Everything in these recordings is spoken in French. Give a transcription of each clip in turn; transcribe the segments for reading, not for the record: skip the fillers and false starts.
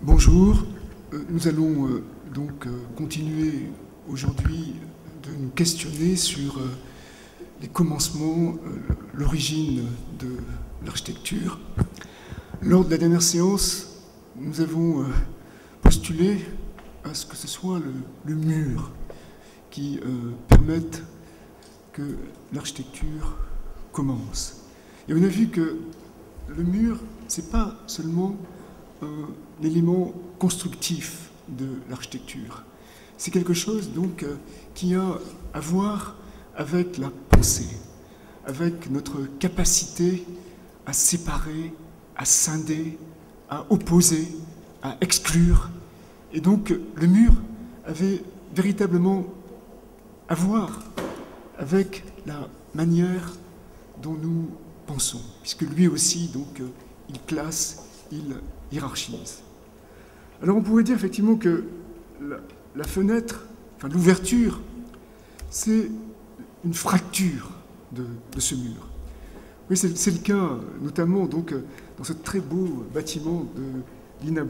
Bonjour, nous allons donc continuer aujourd'hui de nous questionner sur les commencements, l'origine de l'architecture. Lors de la dernière séance, nous avons postulé à ce que ce soit le mur qui permette que l'architecture commence. Et on a vu que le mur, ce n'est pas seulement l'élément constructif de l'architecture. C'est quelque chose donc qui a à voir avec la pensée, avec notre capacité à séparer, à scinder, à opposer, à exclure. Et donc le mur avait véritablement à voir avec la manière dont nous pensons, puisque lui aussi donc il classe, il hiérarchise. Alors on pourrait dire effectivement que la fenêtre, enfin l'ouverture, c'est une fracture de ce mur. Oui, c'est le cas notamment donc dans ce très beau bâtiment de Lina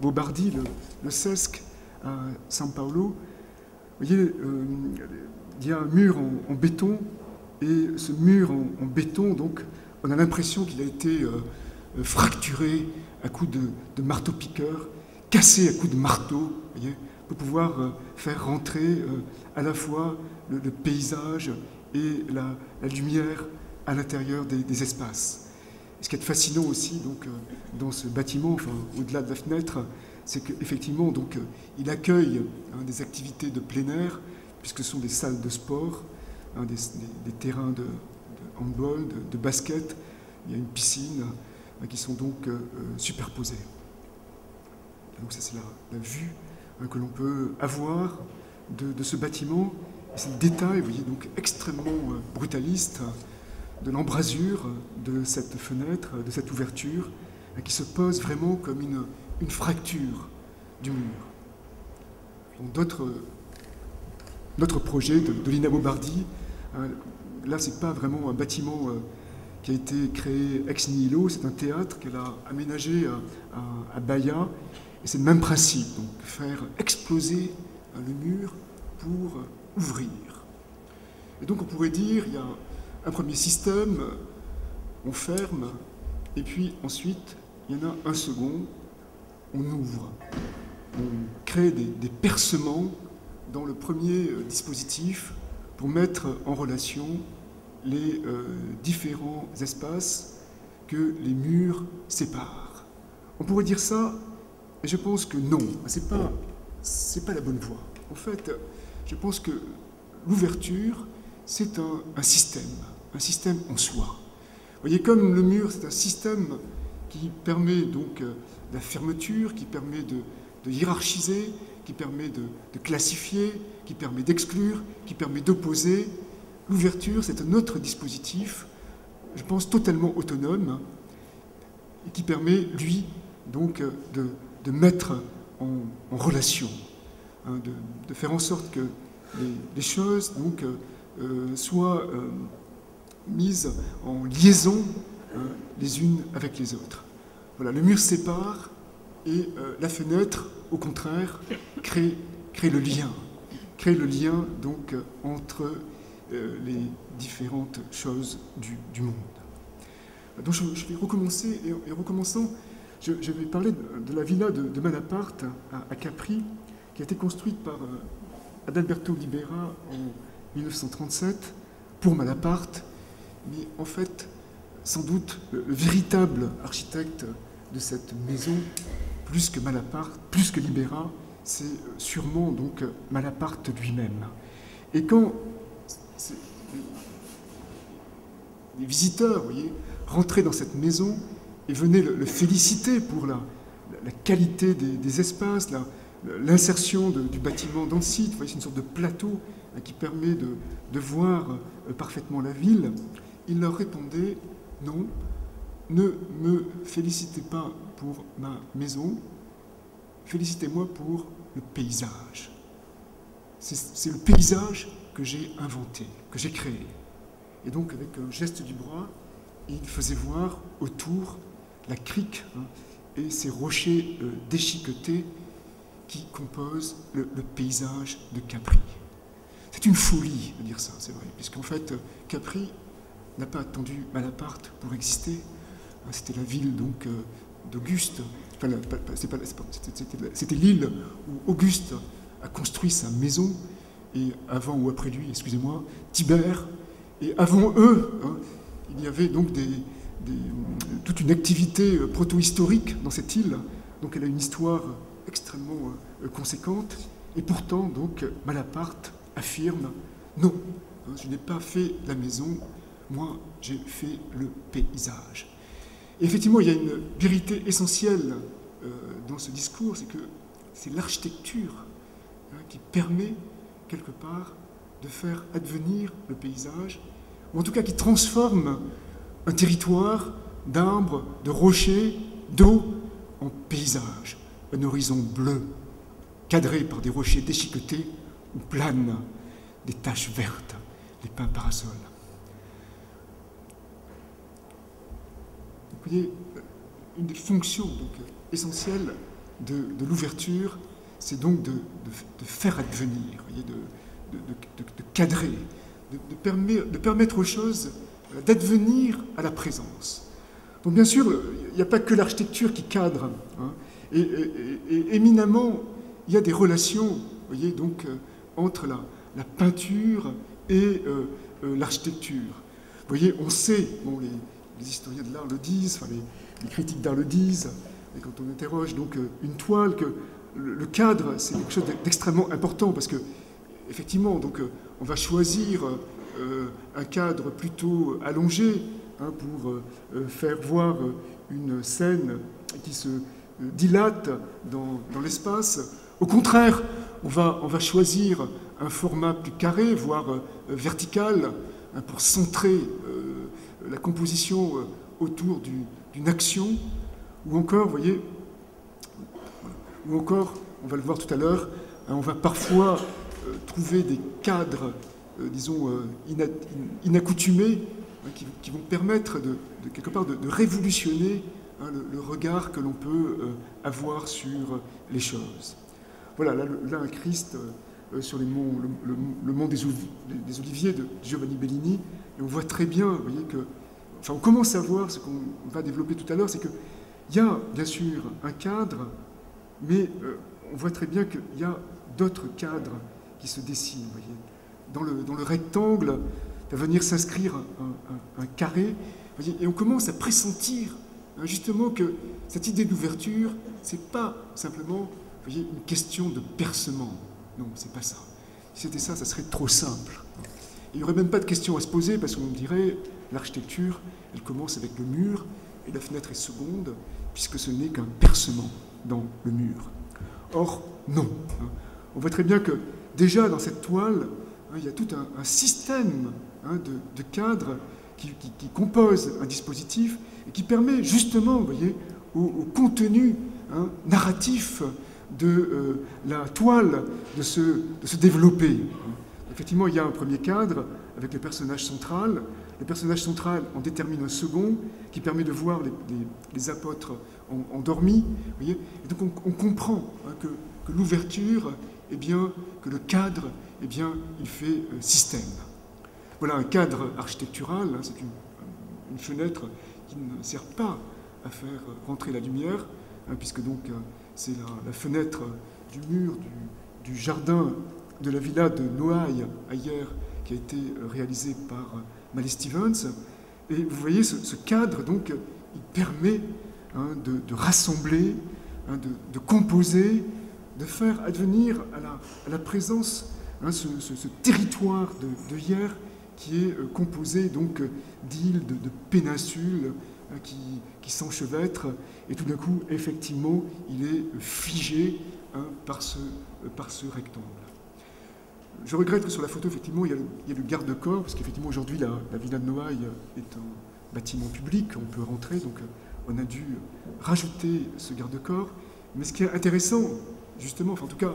Bobardi, le CESC à São Paulo. Vous voyez, il y a un mur en béton, et ce mur en béton, donc, on a l'impression qu'il a été fracturé à coups de marteau-piqueur, cassé à coups de marteau, voyez, pour pouvoir faire rentrer à la fois le paysage et la lumière à l'intérieur des espaces. Et ce qui est fascinant aussi donc, dans ce bâtiment, enfin, au-delà de la fenêtre, c'est qu'effectivement il accueille des activités de plein air, puisque ce sont des salles de sport, des terrains de handball, de basket, il y a une piscine qui sont donc superposées. Donc ça c'est la vue que l'on peut avoir de ce bâtiment. Et c'est le détail, vous voyez, donc extrêmement brutaliste de l'embrasure de cette fenêtre, de cette ouverture, qui se pose vraiment comme une fracture du mur. Notre projet de Lina Bobardi, là c'est pas vraiment un bâtiment qui a été créé ex nihilo, c'est un théâtre qu'elle a aménagé à Bahia, et c'est le même principe, donc faire exploser le mur pour ouvrir. Et donc on pourrait dire, il y a un premier système, on ferme, et puis ensuite il y en a un second, on ouvre. On crée des percements dans le premier dispositif pour mettre en relation les différents espaces que les murs séparent. On pourrait dire ça, et je pense que non, c'est pas la bonne voie. En fait, je pense que l'ouverture, c'est un système en soi. Vous voyez, comme le mur, c'est un système qui permet donc la fermeture, qui permet de hiérarchiser, qui permet de classifier, qui permet d'exclure, qui permet d'opposer. L'ouverture, c'est un autre dispositif, je pense totalement autonome, et qui permet, lui, donc, de mettre en relation, de faire en sorte que les choses donc, soient mises en liaison les unes avec les autres. Voilà, le mur sépare et la fenêtre, au contraire, crée le lien donc, entre les différentes choses du monde. Donc je vais recommencer, et en recommençant, je vais parler de la villa de Malaparte à Capri, qui a été construite par Adalberto Libera en 1937 pour Malaparte, mais en fait, sans doute, le véritable architecte de cette maison, plus que Malaparte, plus que Libera, c'est sûrement donc Malaparte lui-même. Et quand les visiteurs, vous voyez, rentraient dans cette maison et venaient le féliciter pour la qualité des espaces, l'insertion du bâtiment dans le site, vous voyez, c'est une sorte de plateau qui permet de voir parfaitement la ville, il leur répondait « Non, ne me félicitez pas pour ma maison, félicitez-moi pour le paysage. C'est le paysage que j'ai inventé, que j'ai créé. » Et donc, avec un geste du bras, il faisait voir autour la crique et ces rochers déchiquetés qui composent le paysage de Capri. C'est une folie de dire ça, c'est vrai, puisqu'en fait, Capri n'a pas attendu Malaparte pour exister. C'était la ville donc d'Auguste. Enfin, c'était l'île où Auguste a construit sa maison, et avant ou après lui, excusez-moi, Tibère. Et avant eux, il y avait donc toute une activité proto-historique dans cette île. Donc elle a une histoire extrêmement conséquente. Et pourtant, donc, Malaparte affirme « Non, je n'ai pas fait la maison, moi, j'ai fait le paysage. » Et effectivement, il y a une vérité essentielle dans ce discours, c'est que c'est l'architecture qui permet, quelque part, de faire advenir le paysage, ou en tout cas qui transforme un territoire d'arbres, de rochers, d'eau, en paysage. Un horizon bleu, cadré par des rochers déchiquetés, où planent des taches vertes, les pins parasols. Vous voyez, une des fonctions donc, essentielles de l'ouverture, c'est donc de faire advenir, voyez, de cadrer, de permettre aux choses d'advenir à la présence. Donc bien sûr, il n'y a pas que l'architecture qui cadre, et éminemment, il y a des relations, voyez, donc, entre la peinture et l'architecture. Vous voyez, on sait, bon, les historiens de l'art le disent, enfin, les critiques d'art le disent, et quand on interroge donc une toile, que le cadre, c'est quelque chose d'extrêmement important, parce que, effectivement, donc, on va choisir un cadre plutôt allongé pour faire voir une scène qui se dilate dans l'espace. Au contraire, on va choisir un format plus carré, voire vertical, pour centrer la composition autour d'une action, ou encore, vous voyez, ou encore, on va le voir tout à l'heure, on va parfois trouver des cadres, disons, inaccoutumés, qui vont permettre quelque part de révolutionner le regard que l'on peut avoir sur les choses. Voilà, là un Christ sur les monts, le mont des Oliviers de Giovanni Bellini, et on voit très bien, vous voyez, que, enfin, on commence à voir ce qu'on va développer tout à l'heure, c'est qu'il y a bien sûr un cadre, mais on voit très bien qu'il y a d'autres cadres qui se dessinent, vous voyez. Dans le rectangle va venir s'inscrire un carré, vous voyez, et on commence à pressentir justement que cette idée d'ouverture, c'est pas simplement, vous voyez, une question de percement. Non, c'est pas ça. Si c'était ça, ça serait trop simple. Il n'y aurait même pas de question à se poser, parce qu'on dirait, l'architecture, elle commence avec le mur, et la fenêtre est seconde, puisque ce n'est qu'un percement dans le mur. Or, non. On voit très bien que, déjà dans cette toile, il y a tout un système de cadres qui compose un dispositif et qui permet justement, vous voyez, au contenu narratif de la toile de se développer. Effectivement, il y a un premier cadre avec le personnage central. Le personnage central en détermine un second qui permet de voir les apôtres endormis. Vous voyez, et donc on comprend que l'ouverture, eh bien, que le cadre, eh bien, il fait système. Voilà un cadre architectural, c'est une fenêtre qui ne sert pas à faire rentrer la lumière, puisque donc c'est la fenêtre du mur du jardin de la villa de Noailles, ailleurs, qui a été réalisée par Mallet Stevens. Et vous voyez, ce cadre, donc, il permet de rassembler, de composer, de faire advenir à la présence ce territoire de hier qui est composé donc d'îles, de péninsules qui s'enchevêtrent, et tout d'un coup, effectivement, il est figé par ce rectangle. Je regrette que sur la photo, effectivement, il y a le garde-corps, parce qu'effectivement, aujourd'hui, la villa de Noailles est un bâtiment public, on peut rentrer, donc on a dû rajouter ce garde-corps. Mais ce qui est intéressant, justement, enfin, en tout cas,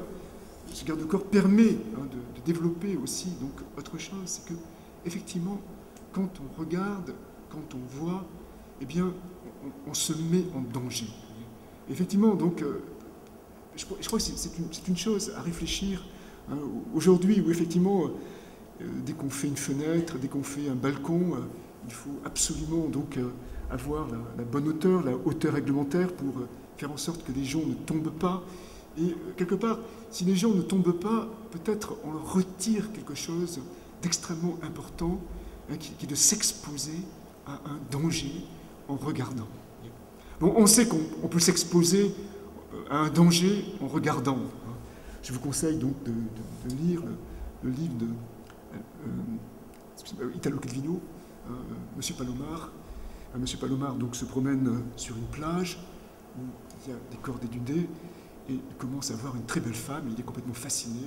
ce garde-corps permet de développer aussi donc, autre chose, c'est que, effectivement, quand on regarde, quand on voit, eh bien, on se met en danger. Effectivement, donc, je crois que c'est une chose à réfléchir hein, aujourd'hui, où effectivement, dès qu'on fait une fenêtre, dès qu'on fait un balcon, il faut absolument donc avoir la bonne hauteur, la hauteur réglementaire pour faire en sorte que les gens ne tombent pas. Et quelque part, si les gens ne tombent pas, peut-être on leur retire quelque chose d'extrêmement important, hein, qui est de s'exposer à un danger en regardant. Bon, on sait qu'on peut s'exposer à un danger en regardant. Je vous conseille donc de lire le livre de Italo Calvino, Monsieur Palomar. Monsieur Palomar donc, se promène sur une plage où il y a des corps dénudés et il commence à voir une très belle femme, il est complètement fasciné.